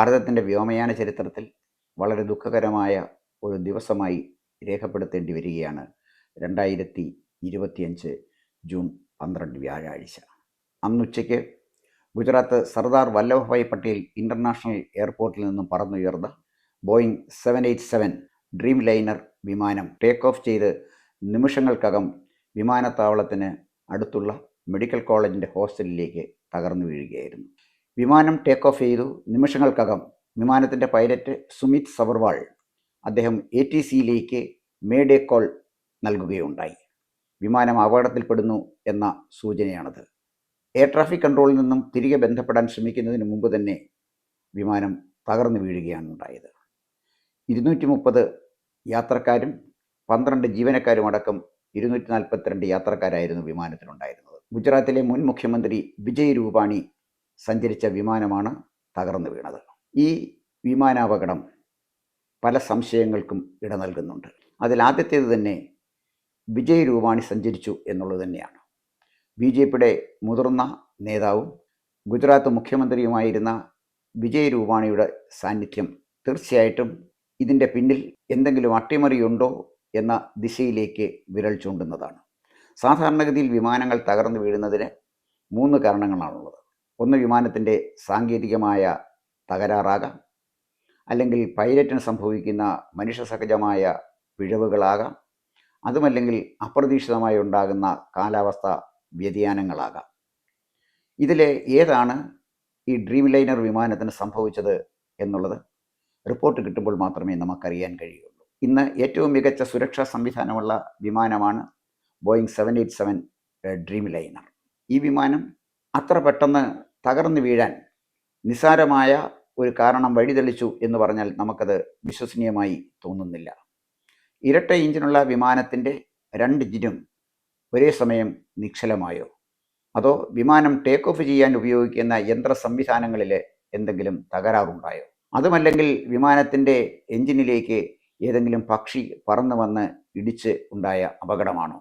ഭാരതത്തിൻ്റെ വ്യോമയാന ചരിത്രത്തിൽ വളരെ ദുഃഖകരമായ ഒരു ദിവസമായി രേഖപ്പെടുത്തേണ്ടി വരികയാണ് 2025 ജൂൺ 12 വ്യാഴാഴ്ച. അന്നുച്ചയ്ക്ക് ഗുജറാത്ത് സർദാർ വല്ലഭഭായ് പട്ടേൽ ഇൻ്റർനാഷണൽ എയർപോർട്ടിൽ നിന്നും പറന്നുയർന്ന ബോയിങ് 787 ഡ്രീം ലൈനർ വിമാനം ടേക്ക് ഓഫ് ചെയ്ത് നിമിഷങ്ങൾക്കകം വിമാനത്താവളത്തിന് അടുത്തുള്ള മെഡിക്കൽ കോളേജിൻ്റെ ഹോസ്റ്റലിലേക്ക് തകർന്നു വീഴുകയായിരുന്നു. വിമാനം ടേക്ക് ഓഫ് ചെയ്തു നിമിഷങ്ങൾക്കകം വിമാനത്തിൻ്റെ പൈലറ്റ് സുമിത് സബർവാൾ അദ്ദേഹം ATCയിലേക്ക് മേഡേ കോൾ നൽകുകയുണ്ടായി. വിമാനം അപകടത്തിൽപ്പെടുന്നു എന്ന സൂചനയാണത്. എയർ ട്രാഫിക് കൺട്രോളിൽ നിന്നും തിരികെ ബന്ധപ്പെടാൻ ശ്രമിക്കുന്നതിന് മുമ്പ് തന്നെ വിമാനം തകർന്നു വീഴുകയാണ് ഉണ്ടായത്. 230 യാത്രക്കാരും 12 ജീവനക്കാരുമടക്കം 242 യാത്രക്കാരായിരുന്നു വിമാനത്തിലുണ്ടായിരുന്നത്. ഗുജറാത്തിലെ മുൻ മുഖ്യമന്ത്രി വിജയ് രൂപാണി സഞ്ചരിച്ച വിമാനമാണ് തകർന്നു വീണത്. ഈ വിമാനാപകടം പല സംശയങ്ങൾക്കും ഇട നൽകുന്നുണ്ട്. അതിലാദ്യത്തേത് തന്നെ വിജയ് രൂപാണി സഞ്ചരിച്ചു എന്നുള്ളത് തന്നെയാണ്. BJPയുടെ മുതിർന്ന നേതാവും ഗുജറാത്ത് മുഖ്യമന്ത്രിയുമായിരുന്ന വിജയ് രൂപാണിയുടെ സാന്നിധ്യം തീർച്ചയായിട്ടും ഇതിൻ്റെ പിന്നിൽ എന്തെങ്കിലും അട്ടിമറിയുണ്ടോ എന്ന ദിശയിലേക്ക് വിരൽ ചൂണ്ടുന്നതാണ്. സാധാരണഗതിയിൽ വിമാനങ്ങൾ തകർന്നു വീഴുന്നതിന് 3 കാരണങ്ങളാണുള്ളത്. ഒന്ന്, വിമാനത്തിൻ്റെ സാങ്കേതികമായ തകരാറാകാം, അല്ലെങ്കിൽ പൈലറ്റിന് സംഭവിക്കുന്ന മനുഷ്യസഹജമായ പിഴവുകളാകാം, അതുമല്ലെങ്കിൽ അപ്രതീക്ഷിതമായി ഉണ്ടാകുന്ന കാലാവസ്ഥ വ്യതിയാനങ്ങളാകാം. ഇതിലെ ഏതാണ് ഈ ഡ്രീം ലൈനർ വിമാനത്തിന് സംഭവിച്ചത് എന്നുള്ളത് റിപ്പോർട്ട് കിട്ടുമ്പോൾ മാത്രമേ നമുക്കറിയാൻ കഴിയുള്ളൂ. ഇന്ന് ഏറ്റവും മികച്ച സുരക്ഷാ സംവിധാനമുള്ള വിമാനമാണ് ബോയിങ് 787 ഡ്രീം ലൈനർ. ഈ വിമാനം അത്ര പെട്ടെന്ന് തകർന്നു വീഴാൻ നിസ്സാരമായ ഒരു കാരണം വഴിതെളിച്ചു എന്ന് പറഞ്ഞാൽ നമുക്കത് വിശ്വസനീയമായി തോന്നുന്നില്ല. ഇരട്ട എഞ്ചിനുള്ള വിമാനത്തിൻ്റെ 2 എഞ്ചിനും ഒരേ സമയം നിശ്ചലമായോ, അതോ വിമാനം ടേക്ക് ഓഫ് ചെയ്യാൻ ഉപയോഗിക്കുന്ന യന്ത്ര സംവിധാനങ്ങളിൽ എന്തെങ്കിലും തകരാറുണ്ടായോ, അതുമല്ലെങ്കിൽ വിമാനത്തിൻ്റെ എഞ്ചിനിലേക്ക് ഏതെങ്കിലും പക്ഷി പറന്നു വന്ന് ഇടിച്ച് ഉണ്ടായ അപകടമാണോ?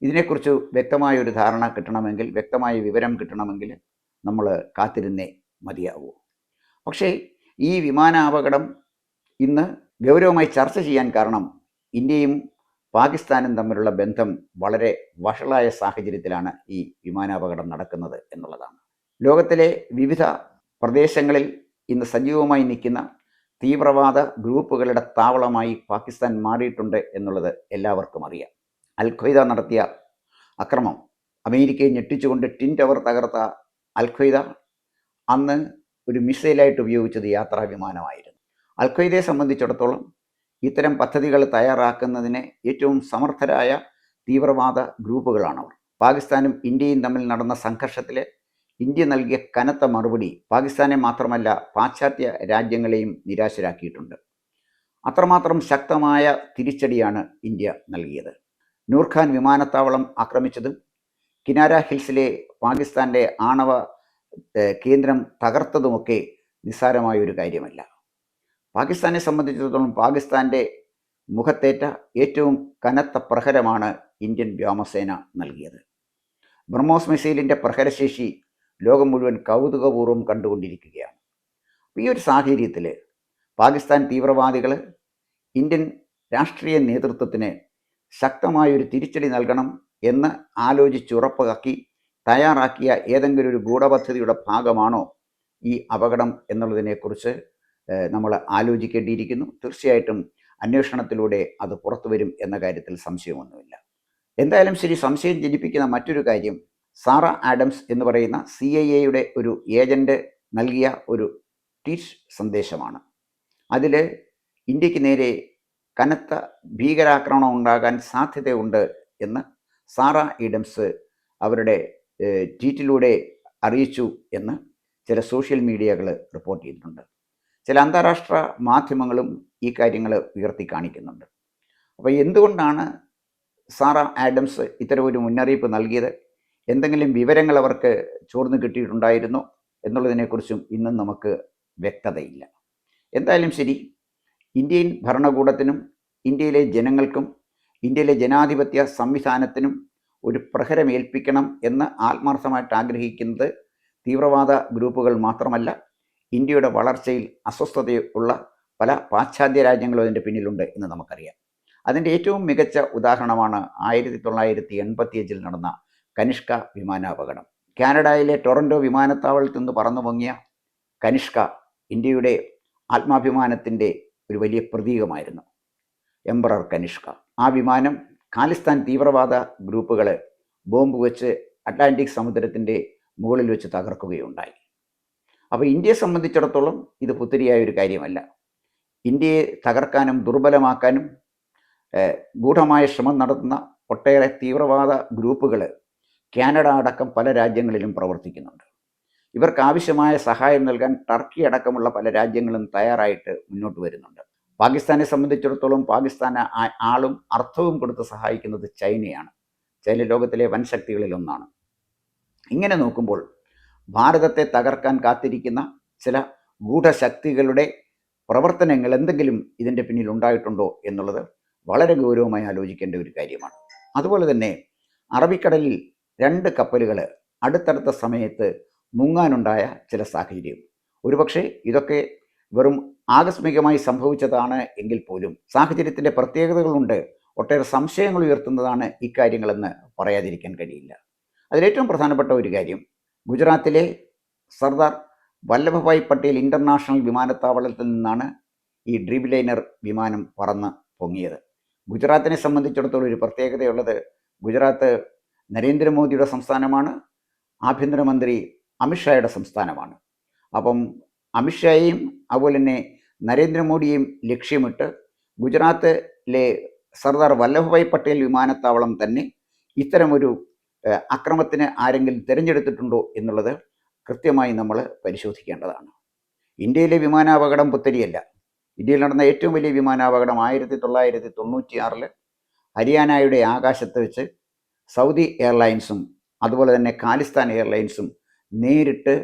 ഇതിനെക്കുറിച്ച് വ്യക്തമായൊരു ധാരണ കിട്ടണമെങ്കിൽ, വ്യക്തമായ വിവരം കിട്ടണമെങ്കിൽ നമ്മൾ കാത്തിരുന്നേ മതിയാവൂ. പക്ഷേ ഈ വിമാനാപകടം ഇന്ന് ഗൗരവമായി ചർച്ച ചെയ്യാൻ കാരണം ഇന്ത്യയും പാകിസ്ഥാനും തമ്മിലുള്ള ബന്ധം വളരെ വഷളായ സാഹചര്യത്തിലാണ് ഈ വിമാനാപകടം നടക്കുന്നത് എന്നുള്ളതാണ്. ലോകത്തിലെ വിവിധ പ്രദേശങ്ങളിൽ ഇന്ന് സജീവമായി നിൽക്കുന്ന തീവ്രവാദ ഗ്രൂപ്പുകളുടെ താവളമായി പാകിസ്ഥാൻ മാറിയിട്ടുണ്ട് എന്നുള്ളത് എല്ലാവർക്കും അറിയാം. അൽ-ഖ്വയ്ദ നടത്തിയ അക്രമം, അമേരിക്കയെ ഞെട്ടിച്ചുകൊണ്ട് ടിൻ ടവർ തകർത്ത അൽ-ഖ്വയ്ദ അന്ന് ഒരു മിസൈലായിട്ട് ഉപയോഗിച്ചത് യാത്രാ വിമാനമായിരുന്നു. അൽ-ഖ്വയ്ദയെ സംബന്ധിച്ചിടത്തോളം ഇത്തരം പദ്ധതികൾ തയ്യാറാക്കുന്നതിന് ഏറ്റവും സമർത്ഥരായ തീവ്രവാദ ഗ്രൂപ്പുകളാണവർ. പാകിസ്ഥാനും ഇന്ത്യയും തമ്മിൽ നടന്ന സംഘർഷത്തിൽ ഇന്ത്യ നൽകിയ കനത്ത മറുപടി പാകിസ്ഥാനെ മാത്രമല്ല പാശ്ചാത്യ രാജ്യങ്ങളെയും നിരാശരാക്കിയിട്ടുണ്ട്. അത്രമാത്രം ശക്തമായ തിരിച്ചടിയാണ് ഇന്ത്യ നൽകിയത്. നൂർഖാൻ വിമാനത്താവളം ആക്രമിച്ചതും കിനാര ഹിൽസിലെ പാകിസ്ഥാൻ്റെ ആണവ കേന്ദ്രം തകർത്തതുമൊക്കെ നിസ്സാരമായൊരു കാര്യമല്ല. പാകിസ്ഥാനെ സംബന്ധിച്ചിടത്തോളം പാകിസ്ഥാൻ്റെ മുഖത്തേറ്റ ഏറ്റവും കനത്ത പ്രഹരമാണ് ഇന്ത്യൻ വ്യോമസേന നൽകിയത്. ബ്രഹ്മോസ് മിസൈലിൻ്റെ പ്രഹരശേഷി ലോകം മുഴുവൻ കൗതുകപൂർവ്വം കണ്ടുകൊണ്ടിരിക്കുകയാണ്. ഈ ഒരു സാഹചര്യത്തിൽ പാകിസ്ഥാൻ തീവ്രവാദികൾ ഇന്ത്യൻ രാഷ്ട്രീയ നേതൃത്വത്തിന് ശക്തമായൊരു തിരിച്ചടി നൽകണം എന്ന് ആലോചിച്ചുറപ്പാക്കി തയ്യാറാക്കിയ ഏതെങ്കിലും ഒരു ഗൂഢപദ്ധതിയുടെ ഭാഗമാണോ ഈ അപകടം എന്നുള്ളതിനെക്കുറിച്ച് നമ്മൾ ആലോചിക്കേണ്ടിയിരിക്കുന്നു. തീർച്ചയായിട്ടും അന്വേഷണത്തിലൂടെ അത് പുറത്തു വരും എന്ന കാര്യത്തിൽ സംശയമൊന്നുമില്ല. എന്തായാലും ശരി, സംശയം ജനിപ്പിക്കുന്ന മറ്റൊരു കാര്യം സാറ ആഡംസ് എന്ന് പറയുന്ന CIA ഒരു ഏജൻറ്റ് നൽകിയ ഒരു ട്വീറ്റ് സന്ദേശമാണ്. അതിൽ ഇന്ത്യക്ക് നേരെ കനത്ത ഭീകരാക്രമണം ഉണ്ടാകാൻ സാധ്യതയുണ്ട് എന്ന് സാറ ആഡംസ് അവരുടെ ട്വീറ്റിലൂടെ അറിയിച്ചു എന്ന് ചില സോഷ്യൽ മീഡിയകൾ റിപ്പോർട്ട് ചെയ്തിട്ടുണ്ട്. ചില അന്താരാഷ്ട്ര മാധ്യമങ്ങളും ഈ കാര്യങ്ങൾ ഉയർത്തി കാണിക്കുന്നുണ്ട്. അപ്പോൾ എന്തുകൊണ്ടാണ് സാറ ആഡംസ് ഇത്തരം ഒരു മുന്നറിയിപ്പ് നൽകിയത്? എന്തെങ്കിലും വിവരങ്ങൾ അവർക്ക് ചോർന്നു കിട്ടിയിട്ടുണ്ടായിരുന്നോ എന്നുള്ളതിനെക്കുറിച്ചും ഇന്നും നമുക്ക് വ്യക്തതയില്ല. എന്തായാലും ശരി, ഇന്ത്യൻ ഭരണകൂടത്തിനും ഇന്ത്യയിലെ ജനങ്ങൾക്കും ഇന്ത്യയിലെ ജനാധിപത്യ സംവിധാനത്തിനും ഒരു പ്രഹരമേൽപ്പിക്കണം എന്ന് ആത്മാർത്ഥമായിട്ട് ആഗ്രഹിക്കുന്നത് തീവ്രവാദ ഗ്രൂപ്പുകൾ മാത്രമല്ല, ഇന്ത്യയുടെ വളർച്ചയിൽ അസ്വസ്ഥതയുള്ള പല പാശ്ചാത്യ രാജ്യങ്ങളും അതിൻ്റെ പിന്നിലുണ്ട് എന്ന് നമുക്കറിയാം. അതിൻ്റെ ഏറ്റവും മികച്ച ഉദാഹരണമാണ് 1985 നടന്ന കനിഷ്ക വിമാനാപകടം. കാനഡയിലെ ടൊറൻറ്റോ വിമാനത്താവളത്തിൽ നിന്ന് പറന്നു പൊങ്ങിയ കനിഷ്ക ഇന്ത്യയുടെ ആത്മാഭിമാനത്തിൻ്റെ ഒരു വലിയ പ്രതീകമായിരുന്നു. എംപറർ കനിഷ്ക. ആ വിമാനം ഖാലിസ്ഥാൻ തീവ്രവാദ ഗ്രൂപ്പുകൾ ബോംബ് വെച്ച് അറ്റ്ലാന്റിക് സമുദ്രത്തിൻ്റെ മുകളിൽ വെച്ച് തകർക്കുകയുണ്ടായി. അപ്പോൾ ഇന്ത്യയെ സംബന്ധിച്ചിടത്തോളം ഇത് പുത്തരിയായ ഒരു കാര്യമല്ല. ഇന്ത്യയെ തകർക്കാനും ദുർബലമാക്കാനും ഗൂഢമായ ശ്രമം നടത്തുന്ന ഒട്ടേറെ തീവ്രവാദ ഗ്രൂപ്പുകൾ കാനഡ അടക്കം പല രാജ്യങ്ങളിലും പ്രവർത്തിക്കുന്നുണ്ട്. ഇവർക്ക് ആവശ്യമായ സഹായം നൽകാൻ ടർക്കി അടക്കമുള്ള പല രാജ്യങ്ങളും തയ്യാറായിട്ട് മുന്നോട്ട് വരുന്നുണ്ട്. പാകിസ്ഥാനെ സംബന്ധിച്ചിടത്തോളം പാകിസ്ഥാന് ആളും അർത്ഥവും കൊടുത്ത് സഹായിക്കുന്നത് ചൈനയാണ്. ചൈന ലോകത്തിലെ വൻ ശക്തികളിൽ ഒന്നാണ്. ഇങ്ങനെ നോക്കുമ്പോൾ ഭാരതത്തെ തകർക്കാൻ കാത്തിരിക്കുന്ന ചില ഗൂഢശക്തികളുടെ പ്രവർത്തനങ്ങൾ എന്തെങ്കിലും ഇതിൻ്റെ പിന്നിൽ ഉണ്ടായിട്ടുണ്ടോ എന്നുള്ളത് വളരെ ഗൗരവമായി ആലോചിക്കേണ്ട ഒരു കാര്യമാണ്. അതുപോലെ തന്നെ അറബിക്കടലിൽ 2 കപ്പലുകൾ അടുത്തടുത്ത സമയത്ത് മുങ്ങാനുണ്ടായ ചില സാഹചര്യം, ഒരുപക്ഷെ ഇതൊക്കെ വെറും ആകസ്മികമായി സംഭവിച്ചതാണ് എങ്കിൽ പോലും സാഹചര്യത്തിൻ്റെ പ്രത്യേകതകളുണ്ട്, ഒട്ടേറെ സംശയങ്ങൾ ഉയർത്തുന്നതാണ് ഇക്കാര്യങ്ങളെന്ന് പറയാതിരിക്കാൻ കഴിയില്ല. അതിലേറ്റവും പ്രധാനപ്പെട്ട ഒരു കാര്യം, ഗുജറാത്തിലെ സർദാർ വല്ലഭഭായ് പട്ടേൽ ഇൻ്റർനാഷണൽ വിമാനത്താവളത്തിൽ നിന്നാണ് ഈ ഡ്രീംലൈനർ വിമാനം പറന്ന് പൊങ്ങിയത്. ഗുജറാത്തിനെ സംബന്ധിച്ചിടത്തോളം ഒരു പ്രത്യേകതയുള്ളത്, ഗുജറാത്ത് നരേന്ദ്രമോദിയുടെ സംസ്ഥാനമാണ്, ആഭ്യന്തരമന്ത്രി അമിത്ഷായുടെ സംസ്ഥാനമാണ്. അപ്പം അമിത്ഷായെയും അതുപോലെ തന്നെ നരേന്ദ്രമോദിയെയും ലക്ഷ്യമിട്ട് ഗുജറാത്തിലെ സർദാർ വല്ലഭഭായ് പട്ടേൽ വിമാനത്താവളം തന്നെ ഇത്തരമൊരു അക്രമത്തിന് ആരെങ്കിലും തിരഞ്ഞെടുത്തിട്ടുണ്ടോ എന്നുള്ളത് കൃത്യമായി നമ്മൾ പരിശോധിക്കേണ്ടതാണ്. ഇന്ത്യയിലെ വിമാനാപകടം പുത്തരിയല്ല. ഇന്ത്യയിൽ നടന്ന ഏറ്റവും വലിയ വിമാനാപകടം 1996 ഹരിയാനയുടെ ആകാശത്ത് വെച്ച് സൗദി എയർലൈൻസും അതുപോലെ തന്നെ ഖാലിസ്ഥാൻ എയർലൈൻസും നേരിട്ട്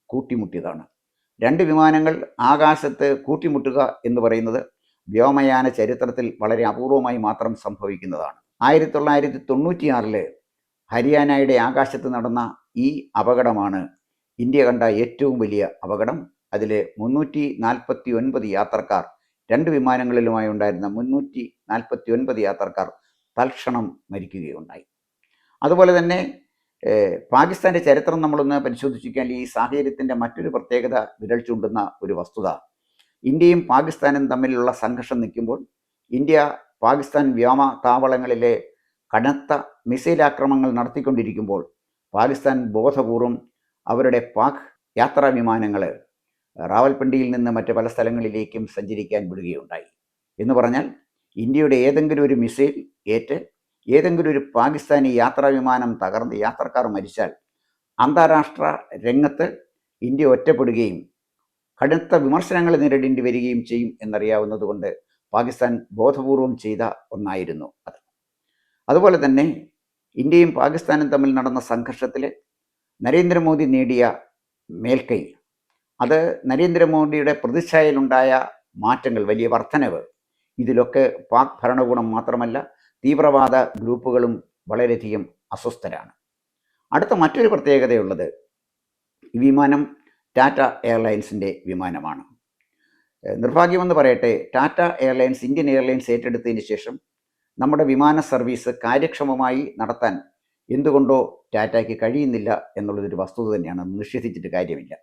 കൂട്ടിമുട്ടിയതാണ്. 2 വിമാനങ്ങൾ ആകാശത്ത് കൂട്ടിമുട്ടുക എന്ന് പറയുന്നത് വ്യോമയാന ചരിത്രത്തിൽ വളരെ അപൂർവമായി മാത്രം സംഭവിക്കുന്നതാണ്. 1996 ഹരിയാനയുടെ ആകാശത്ത് നടന്ന ഈ അപകടമാണ് ഇന്ത്യ കണ്ട ഏറ്റവും വലിയ അപകടം. അതിൽ 349 യാത്രക്കാർ, 2 വിമാനങ്ങളിലുമായി ഉണ്ടായിരുന്ന 349 യാത്രക്കാർ തൽക്ഷണം മരിക്കുകയുണ്ടായി. അതുപോലെ തന്നെ പാകിസ്ഥാൻ്റെ ചരിത്രം നമ്മളൊന്ന് പരിശോധിച്ചാൽ ഈ സാഹചര്യത്തിൻ്റെ മറ്റൊരു പ്രത്യേകത വിരൽ ചൂണ്ടുന്ന ഒരു വസ്തുത, ഇന്ത്യയും പാകിസ്ഥാനും തമ്മിലുള്ള സംഘർഷം നിൽക്കുമ്പോൾ ഇന്ത്യ പാകിസ്ഥാൻ വ്യോമ താവളങ്ങളിലെ കനത്ത മിസൈൽ ആക്രമണങ്ങൾ നടത്തിക്കൊണ്ടിരിക്കുമ്പോൾ പാകിസ്ഥാൻ ബോധപൂർവം അവരുടെ പാക് യാത്രാ വിമാനങ്ങൾ റാവൽപിണ്ടിയിൽ നിന്ന് മറ്റ് പല സ്ഥലങ്ങളിലേക്കും സഞ്ചരിക്കാൻ വിടുകയുണ്ടായി. എന്ന് പറഞ്ഞാൽ ഇന്ത്യയുടെ ഏതെങ്കിലും ഒരു മിസൈൽ ഏറ്റ് ഏതെങ്കിലും ഒരു പാകിസ്ഥാനി യാത്രാ വിമാനം തകർന്ന് യാത്രക്കാർ മരിച്ചാൽ അന്താരാഷ്ട്ര രംഗത്ത് ഇന്ത്യ ഒറ്റപ്പെടുകയും കടുത്ത വിമർശനങ്ങൾ നേരിടേണ്ടി വരികയും ചെയ്യും എന്നറിയാവുന്നതുകൊണ്ട് പാകിസ്ഥാൻ ബോധപൂർവം ചെയ്ത ഒന്നായിരുന്നു അത്. അതുപോലെ തന്നെ ഇന്ത്യയും പാകിസ്ഥാനും തമ്മിൽ നടന്ന സംഘർഷത്തിൽ നരേന്ദ്രമോദി നേടിയ മേൽക്കൈ, അത് നരേന്ദ്രമോദിയുടെ പ്രതിച്ഛായയിലുണ്ടായ മാറ്റങ്ങൾ, വലിയ വർധനവ്, ഇതിലൊക്കെ പാക് ഭരണകൂടം മാത്രമല്ല തീവ്രവാദ ഗ്രൂപ്പുകളും വളരെയധികം അസ്വസ്ഥരാണ്. അടുത്ത മറ്റൊരു പ്രത്യേകതയുള്ളത്, ഈ വിമാനം ടാറ്റ എയർലൈൻസിൻ്റെ വിമാനമാണ്. നിർഭാഗ്യമെന്ന് പറയട്ടെ, ടാറ്റ എയർലൈൻസ് ഇന്ത്യൻ എയർലൈൻസ് ഏറ്റെടുത്തതിന് ശേഷം നമ്മുടെ വിമാന സർവീസ് കാര്യക്ഷമമായി നടത്താൻ എന്തുകൊണ്ടോ ടാറ്റയ്ക്ക് കഴിയുന്നില്ല എന്നുള്ളതൊരു വസ്തുത തന്നെയാണ്, നിഷേധിച്ചിട്ട് കാര്യമില്ല.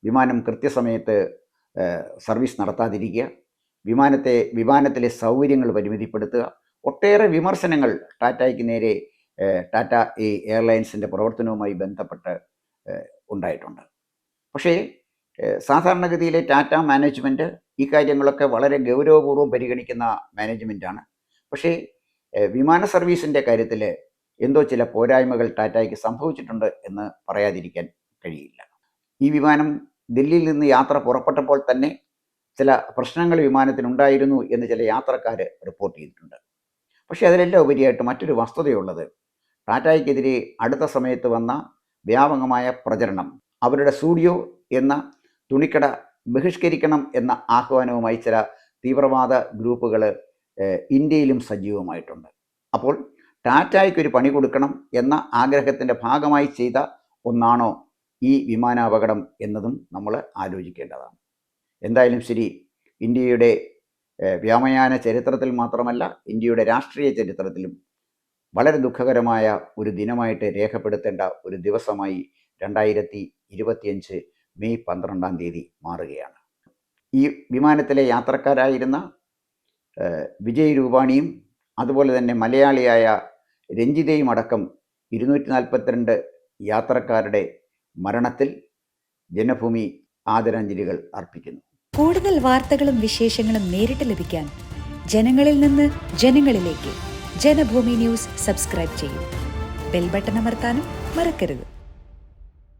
വിമാനം കൃത്യസമയത്ത് സർവീസ് നടത്താതിരിക്കുക, വിമാനത്തിലെ സൗകര്യങ്ങൾ പരിമിതിപ്പെടുത്തുക, ഒട്ടേറെ വിമർശനങ്ങൾ ടാറ്റയ്ക്ക് നേരെ ടാറ്റ എയർലൈൻസിൻ്റെ പ്രവർത്തനവുമായി ബന്ധപ്പെട്ട് ഉണ്ടായിട്ടുണ്ട്. പക്ഷേ സാധാരണഗതിയിലെ ടാറ്റ മാനേജ്മെൻറ്റ് ഈ കാര്യങ്ങളൊക്കെ വളരെ ഗൗരവപൂർവ്വം പരിഗണിക്കുന്ന മാനേജ്മെൻറ്റാണ്. പക്ഷേ വിമാന സർവീസിൻ്റെ കാര്യത്തിൽ എന്തോ ചില പോരായ്മകൾ ടാറ്റയ്ക്ക് സംഭവിച്ചിട്ടുണ്ട് എന്ന് പറയാതിരിക്കാൻ കഴിയില്ല. ഈ വിമാനം ദില്ലിയിൽ നിന്ന് യാത്ര പുറപ്പെട്ടപ്പോൾ തന്നെ ചില പ്രശ്നങ്ങൾ വിമാനത്തിനുണ്ടായിരുന്നു എന്ന് ചില യാത്രക്കാർ റിപ്പോർട്ട് ചെയ്തിട്ടുണ്ട്. പക്ഷേ അതിലെല്ലാം ഉപരിയായിട്ട് മറ്റൊരു വസ്തുതയുള്ളത്, ടാറ്റയ്ക്കെതിരെ അടുത്ത സമയത്ത് വന്ന വ്യാപകമായ പ്രചരണം, അവരുടെ സ്റ്റുഡിയോ എന്ന തുണിക്കട ബഹിഷ്കരിക്കണം എന്ന ആഹ്വാനവുമായി ചില തീവ്രവാദ ഗ്രൂപ്പുകൾ ഇന്ത്യയിലും സജീവമായിട്ടുണ്ട്. അപ്പോൾ ടാറ്റയ്ക്കൊരു പണി കൊടുക്കണം എന്ന ആഗ്രഹത്തിൻ്റെ ഭാഗമായി ചെയ്ത ഒന്നാണോ ഈ വിമാനാപകടം എന്നതും നമ്മൾ ആലോചിക്കേണ്ടതാണ്. എന്തായാലും ശരി, ഇന്ത്യയുടെ വ്യോമയാന ചരിത്രത്തിൽ മാത്രമല്ല ഇന്ത്യയുടെ രാഷ്ട്രീയ ചരിത്രത്തിലും വളരെ ദുഃഖകരമായ ഒരു ദിനമായിട്ട് രേഖപ്പെടുത്തേണ്ട ഒരു ദിവസമായി 2025 മെയ് 12 മാറുകയാണ്. ഈ വിമാനത്തിലെ യാത്രക്കാരായിരുന്ന വിജയ് രൂപാണിയും അതുപോലെ തന്നെ മലയാളിയായ രഞ്ജിതയും അടക്കം 242 യാത്രക്കാരുടെ മരണത്തിൽ ജനഭൂമി ആദരാഞ്ജലികൾ അർപ്പിക്കുന്നു. കൂടുതൽ വാർത്തകളും വിശേഷങ്ങളും നേരിട്ട് ലഭിക്കാൻ ജനങ്ങളിൽ നിന്ന് ജനങ്ങളിലേക്ക് ജനഭൂമി ന്യൂസ് സബ്സ്ക്രൈബ് ചെയ്യൂ. ബെൽ ബട്ടൺ അമർത്താനും മറക്കരുത്.